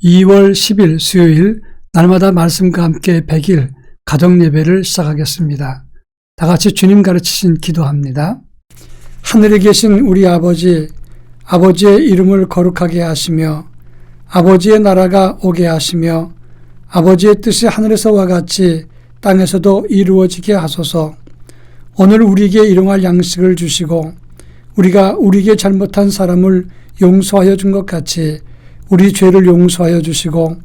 2월 10일 수요일 날마다 말씀과 함께 100일 가정예배를 시작하겠습니다. 다 같이 주님 가르치신 기도합니다. 하늘에 계신 우리 아버지, 아버지의 이름을 거룩하게 하시며 아버지의 나라가 오게 하시며 아버지의 뜻이 하늘에서와 같이 땅에서도 이루어지게 하소서. 오늘 우리에게 일용할 양식을 주시고 우리가 우리에게 잘못한 사람을 용서하여 준 것 같이 우리 죄를 용서하여 주시고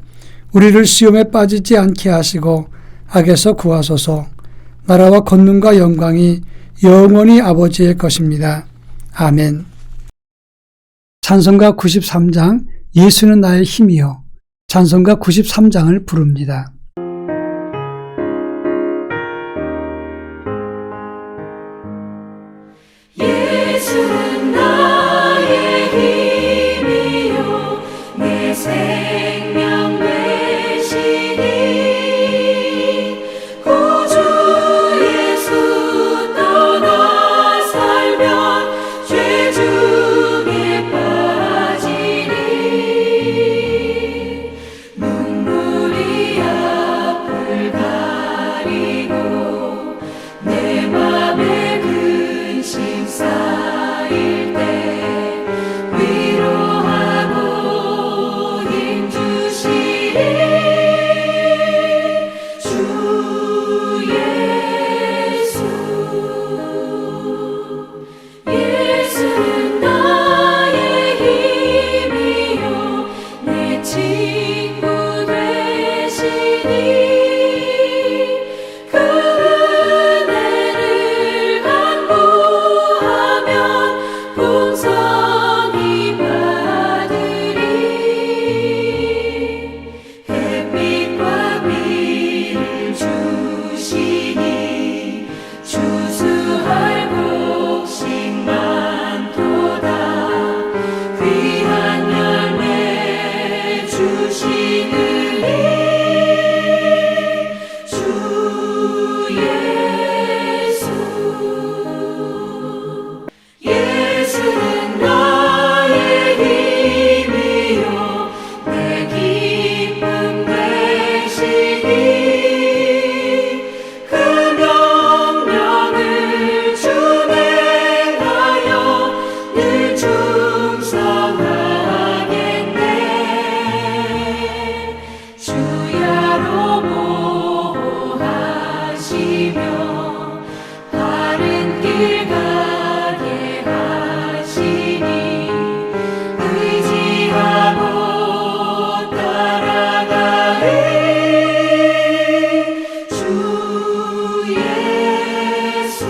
우리를 시험에 빠지지 않게 하시고 악에서 구하소서. 나라와 권능과 영광이 영원히 아버지의 것입니다. 아멘. 찬송가 93장 예수는 나의 힘이요. 찬송가 93장을 부릅니다. 예수는 나의 힘이요 내 생명 되시니 구주 예수 떠나 살면 죄 중에 빠지리 눈물이 앞을 가리고 내 맘에 근심 쌓일 때 위로하고 힘 주시리 주 예수. 예수는 나의 힘이요 내 친구 되시니 그 은혜를 간구하면 풍성히 받으리 햇빛과 비를 주시니 추수할 곡식 많도다 귀한 열매 주시느니 주 예수. 예수는 나의 힘이요 내 기쁨 되시니 그 명령을 준행하여 늘 충성하겠네 주야로 보호하시며 바른 길 가게 하시니 의지하고 따라가리 주 예수.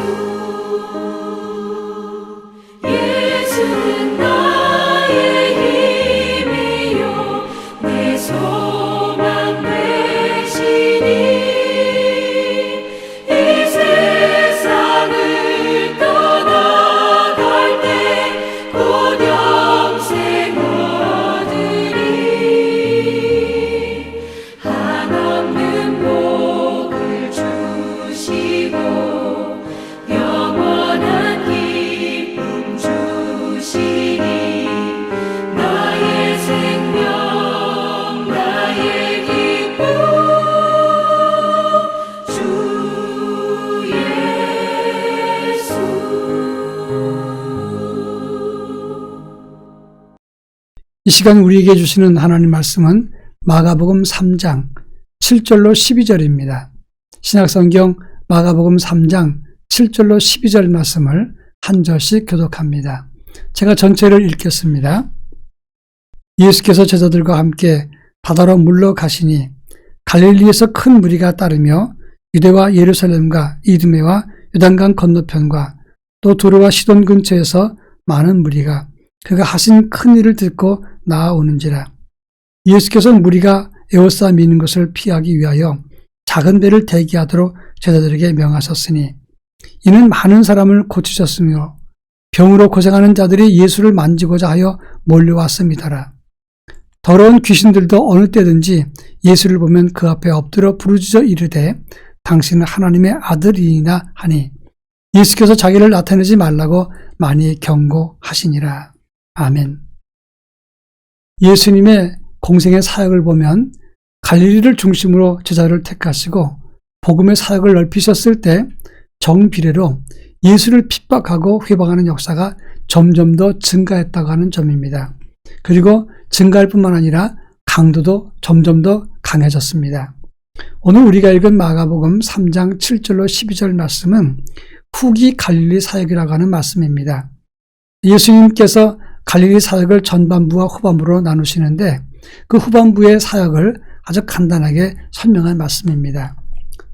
예수는 나의 힘이요 내 소망 되시니 이 세상을 떠나갈 때 곧 영생 얻으리 한없는 복을 주시고 영원한 기쁨 주시니 나의 생명 나의 기쁨 주 예수. 이 시간 우리에게 주시는 하나님 말씀은 마가복음 3장 7절로 12절입니다. 신약성경 마가복음 3장 7절로 12절 말씀을 한 절씩 교독합니다. 제가 전체를 읽겠습니다. 예수께서 제자들과 함께 바다로 물러가시니 갈릴리에서 큰 무리가 따르며 유대와 예루살렘과 이두메와 요단강 건너편과 또 두로와 시돈 근처에서 많은 무리가 그가 하신 큰 일을 듣고 나아오는지라. 예수께서 무리가 에워싸미는 것을 피하기 위하여 작은 배를 대기하도록 제자들에게 명하셨으니 이는 많은 사람을 고치셨으며 병으로 고생하는 자들이 예수를 만지고자 하여 몰려왔음이더라. 더러운 귀신들도 어느 때든지 예수를 보면 그 앞에 엎드려 부르짖어 이르되 당신은 하나님의 아들이니나 하니 예수께서 자기를 나타내지 말라고 많이 경고하시니라. 아멘. 예수님의 공생의 사역을 보면 갈릴리를 중심으로 제자를 택하시고 복음의 사역을 넓히셨을 때 정비례로 예수를 핍박하고 회방하는 역사가 점점 더 증가했다고 하는 점입니다. 그리고 증가할 뿐만 아니라 강도도 점점 더 강해졌습니다. 오늘 우리가 읽은 마가복음 3장 7절로 12절 말씀은 후기 갈릴리 사역이라고 하는 말씀입니다. 예수님께서 갈릴리 사역을 전반부와 후반부로 나누시는데 그 후반부의 사역을 아주 간단하게 설명한 말씀입니다.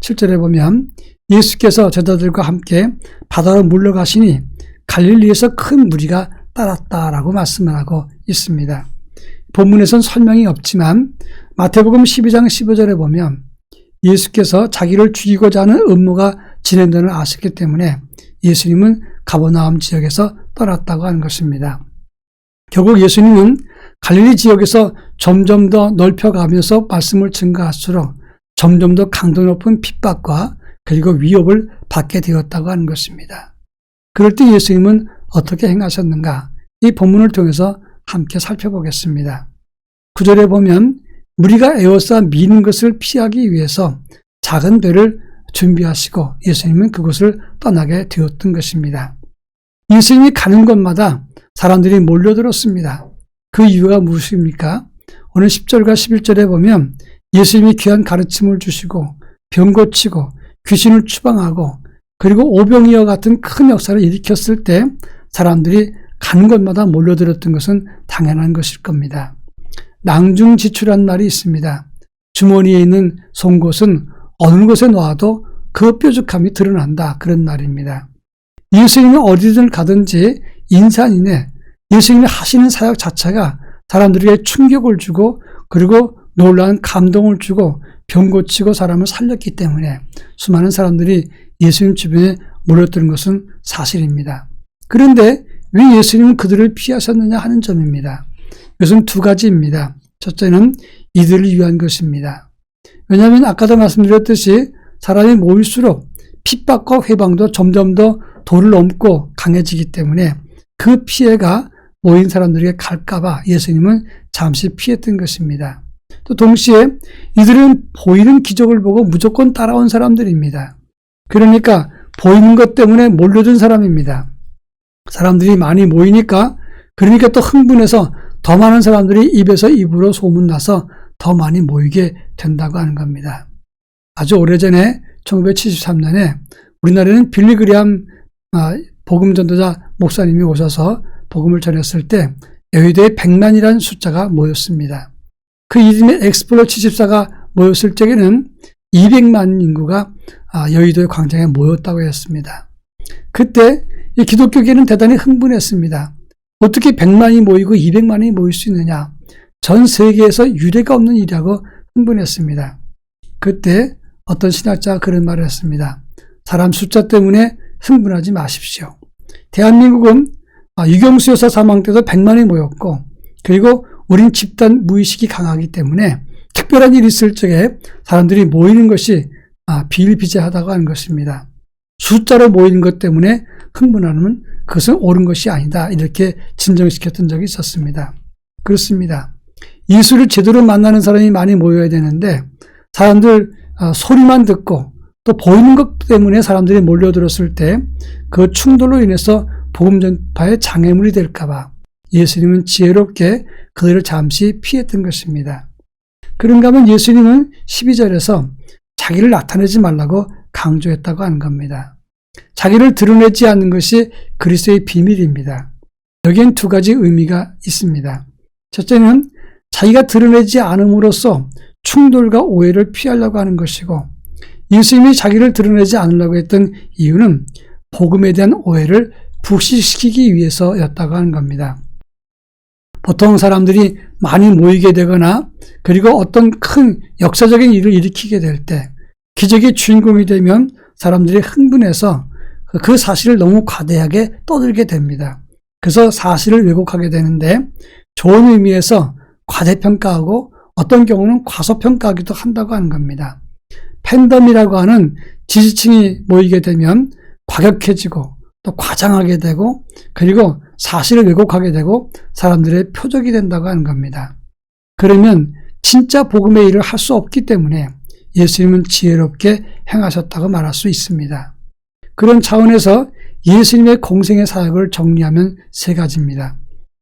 7절에 보면 예수께서 제자들과 함께 바다로 물러가시니 갈릴리에서 큰 무리가 따랐다라고 말씀을 하고 있습니다. 본문에선 설명이 없지만 마태복음 12장 15절에 보면 예수께서 자기를 죽이고자 하는 음모가 진행되는 아셨기 때문에 예수님은 가버나움 지역에서 떠났다고 하는 것입니다. 결국 예수님은 갈릴리 지역에서 점점 더 넓혀가면서 말씀을 증가할수록 점점 더 강도 높은 핍박과 그리고 위협을 받게 되었다고 하는 것입니다. 그럴 때 예수님은 어떻게 행하셨는가? 이 본문을 통해서 함께 살펴보겠습니다. 9절에 보면 무리가 에워싸 미는 것을 피하기 위해서 작은 배를 준비하시고 예수님은 그곳을 떠나게 되었던 것입니다. 예수님이 가는 곳마다 사람들이 몰려들었습니다. 그 이유가 무엇입니까? 오늘 10절과 11절에 보면 예수님이 귀한 가르침을 주시고 병 고치고 귀신을 추방하고 그리고 오병이어 같은 큰 역사를 일으켰을 때 사람들이 가는 곳마다 몰려들었던 것은 당연한 것일 겁니다. 낭중지추란 말이 있습니다. 주머니에 있는 송곳은 어느 곳에 놓아도 그 뾰족함이 드러난다. 그런 말입니다. 예수님이 어디든 가든지 인산인해 예수님이 하시는 사역 자체가 사람들에게 충격을 주고 그리고 놀라운 감동을 주고 병 고치고 사람을 살렸기 때문에 수많은 사람들이 예수님 주변에 몰렸던 것은 사실입니다. 그런데 왜 예수님은 그들을 피하셨느냐 하는 점입니다. 이것은 두 가지입니다. 첫째는 이들을 위한 것입니다. 왜냐하면 아까도 말씀드렸듯이 사람이 모일수록 핍박과 회방도 점점 더 도를 넘고 강해지기 때문에 그 피해가 모인 사람들에게 갈까봐 예수님은 잠시 피했던 것입니다. 또 동시에 이들은 보이는 기적을 보고 무조건 따라온 사람들입니다. 그러니까 보이는 것 때문에 몰려든 사람입니다. 사람들이 많이 모이니까 그러니까 또 흥분해서 더 많은 사람들이 입에서 입으로 소문나서 더 많이 모이게 된다고 하는 겁니다. 아주 오래전에 1973년에 우리나라에는 빌리 그레함 복음전도자 목사님이 오셔서 복음을 전했을 때 여의도에 100만이라는 숫자가 모였습니다. 그 이듬해 엑스플로 74가 모였을 적에는 200만 인구가 여의도의 광장에 모였다고 했습니다. 그때 이 기독교계는 대단히 흥분했습니다. 어떻게 100만이 모이고 200만이 모일 수 있느냐? 전 세계에서 유례가 없는 일이라고 흥분했습니다. 그때 어떤 신학자가 그런 말을 했습니다. 사람 숫자 때문에 흥분하지 마십시오. 대한민국은 유경수 여사 사망 때도 100만이 모였고 그리고 우린 집단 무의식이 강하기 때문에 특별한 일이 있을 적에 사람들이 모이는 것이 비일비재하다고 하는 것입니다. 숫자로 모이는 것 때문에 흥분하면 그것은 옳은 것이 아니다. 이렇게 진정시켰던 적이 있었습니다. 그렇습니다. 예수를 제대로 만나는 사람이 많이 모여야 되는데 사람들 소리만 듣고 또 보이는 것 때문에 사람들이 몰려들었을 때 그 충돌로 인해서 복음 전파에 장애물이 될까 봐 예수님은 지혜롭게 그들을 잠시 피했던 것입니다. 그런가 하면 예수님은 12절에서 자기를 나타내지 말라고 강조했다고 하는 겁니다. 자기를 드러내지 않는 것이 그리스도의 비밀입니다. 여기엔 두 가지 의미가 있습니다. 첫째는 자기가 드러내지 않음으로써 충돌과 오해를 피하려고 하는 것이고 예수님이 자기를 드러내지 않으려고 했던 이유는 복음에 대한 오해를 불식시키기 위해서였다고 하는 겁니다. 보통 사람들이 많이 모이게 되거나 그리고 어떤 큰 역사적인 일을 일으키게 될 때 기적의 주인공이 되면 사람들이 흥분해서 그 사실을 너무 과대하게 떠들게 됩니다. 그래서 사실을 왜곡하게 되는데 좋은 의미에서 과대평가하고 어떤 경우는 과소평가하기도 한다고 하는 겁니다. 팬덤이라고 하는 지지층이 모이게 되면 과격해지고 또 과장하게 되고 그리고 사실을 왜곡하게 되고 사람들의 표적이 된다고 하는 겁니다. 그러면 진짜 복음의 일을 할 수 없기 때문에 예수님은 지혜롭게 행하셨다고 말할 수 있습니다. 그런 차원에서 예수님의 공생의 사역을 정리하면 세 가지입니다.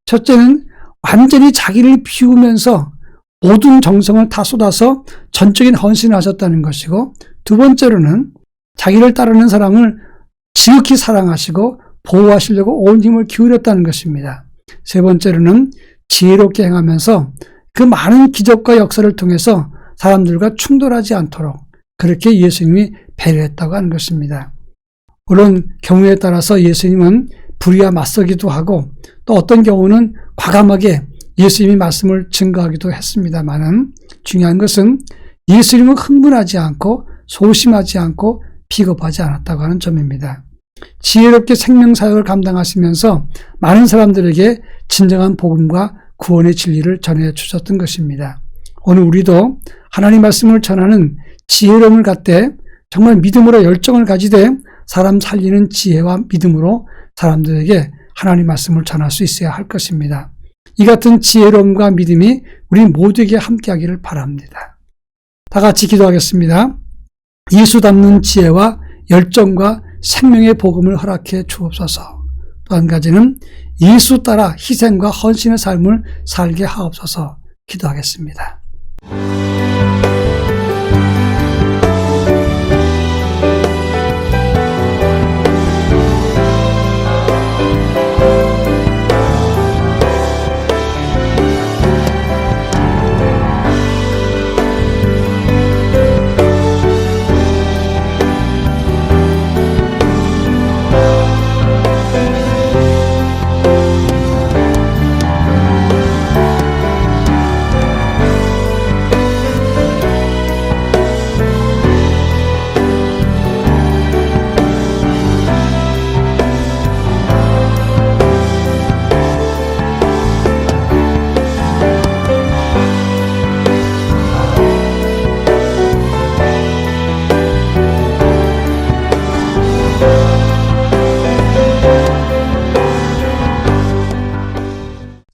첫째는 완전히 자기를 비우면서 모든 정성을 다 쏟아서 전적인 헌신을 하셨다는 것이고, 두 번째로는 자기를 따르는 사람을 지극히 사랑하시고 보호하시려고 온 힘을 기울였다는 것입니다. 세 번째로는 지혜롭게 행하면서 그 많은 기적과 역사를 통해서 사람들과 충돌하지 않도록 그렇게 예수님이 배려했다고 하는 것입니다. 물론 경우에 따라서 예수님은 불의와 맞서기도 하고 또 어떤 경우는 과감하게 예수님이 말씀을 증거하기도 했습니다만, 중요한 것은 예수님은 흥분하지 않고 소심하지 않고 비겁하지 않았다고 하는 점입니다. 지혜롭게 생명사역을 감당하시면서 많은 사람들에게 진정한 복음과 구원의 진리를 전해주셨던 것입니다. 오늘 우리도 하나님 말씀을 전하는 지혜로움을 갖되 정말 믿음으로 열정을 가지되 사람 살리는 지혜와 믿음으로 사람들에게 하나님 말씀을 전할 수 있어야 할 것입니다. 이 같은 지혜로움과 믿음이 우리 모두에게 함께하기를 바랍니다. 다 같이 기도하겠습니다. 예수 닮는 지혜와 열정과 생명의 복음을 허락해 주옵소서. 또 한 가지는 예수 따라 희생과 헌신의 삶을 살게 하옵소서. 기도하겠습니다.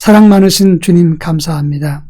사랑 많으신 주님 감사합니다.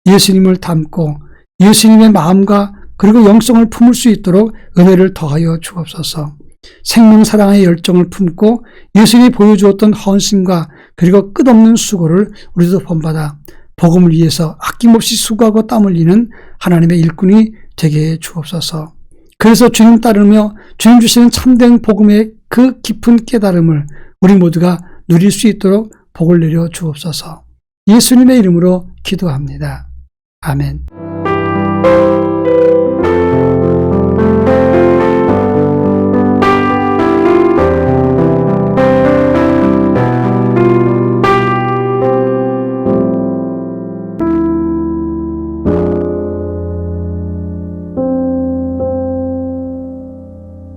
예수님을 닮고 예수님의 마음과 그리고 영성을 품을 수 있도록 은혜를 더하여 주옵소서. 생명 사랑의 열정을 품고 예수님이 보여주었던 헌신과 그리고 끝없는 수고를 우리도 본받아 복음을 위해서 아낌없이 수고하고 땀 흘리는 하나님의 일꾼이 되게 해 주옵소서. 그래서 주님 따르며 주님 주시는 참된 복음의 그 깊은 깨달음을 우리 모두가 누릴 수 있도록 복을 내려 주옵소서. 예수님의 이름으로 기도합니다. 아멘.